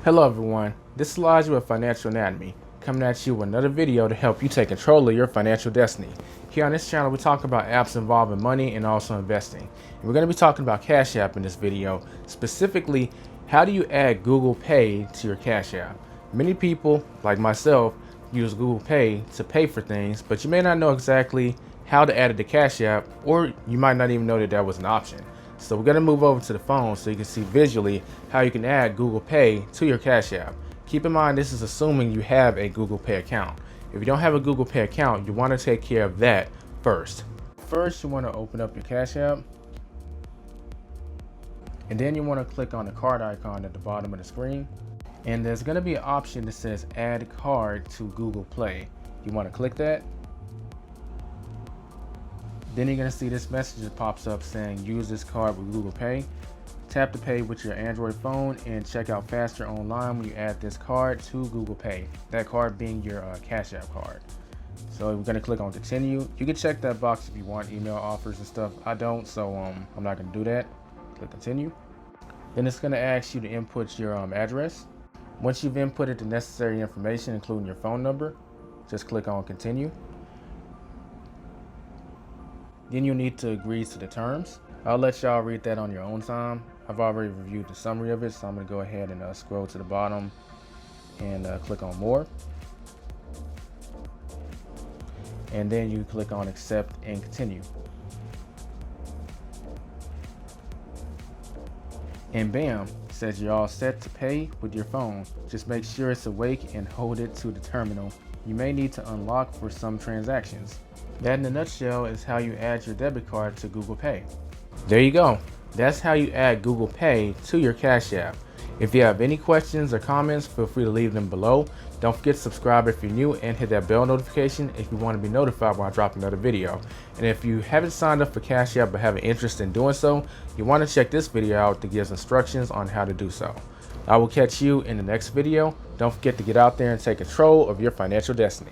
Hello everyone, this is Elijah with Financial Anatomy, coming at you with another video to help you take control of your financial destiny. Here on this channel we talk about apps involving money and also investing. And we're going to be talking about Cash App in this video, specifically how do you add Google Pay to your Cash App. Many people, like myself, use Google Pay to pay for things, but you may not know exactly how to add it to Cash App, or you might not even know that that was an option. So we're going to move over to the phone so you can see visually how you can add Google Pay to your Cash App. Keep in mind this is assuming you have a Google Pay account. If you don't have a Google Pay account, you want to take care of that first. First, you want to open up your Cash App, and then you want to click on the card icon at the bottom of the screen. And there's going to be an option that says Add Card to Google Play. You want to click that. Then you're going to see this message that pops up saying use this card with Google Pay. Tap to pay with your Android phone and check out faster online when you add this card to Google Pay. That card being your Cash App card. So we're going to click on continue. You can check that box if you want email offers and stuff. I don't, so I'm not going to do that. Click continue. Then it's going to ask you to input your address. Once you've inputted the necessary information, including your phone number, just click on continue. Then you need to agree to the terms. I'll let y'all read that on your own time. I've already reviewed the summary of it, so I'm going to go ahead and scroll to the bottom and click on more. And then you click on accept and continue. And bam, it says you're all set to pay with your phone. Just make sure it's awake and hold it to the terminal. You may need to unlock for some transactions. That in a nutshell is how you add your debit card to Google Pay. There you go. That's how you add Google Pay to your Cash App. If you have any questions or comments, feel free to leave them below. Don't forget to subscribe if you're new and hit that bell notification if you want to be notified when I drop another video. And if you haven't signed up for Cash App but have an interest in doing so, you want to check this video out that gives instructions on how to do so. I will catch you in the next video. Don't forget to get out there and take control of your financial destiny.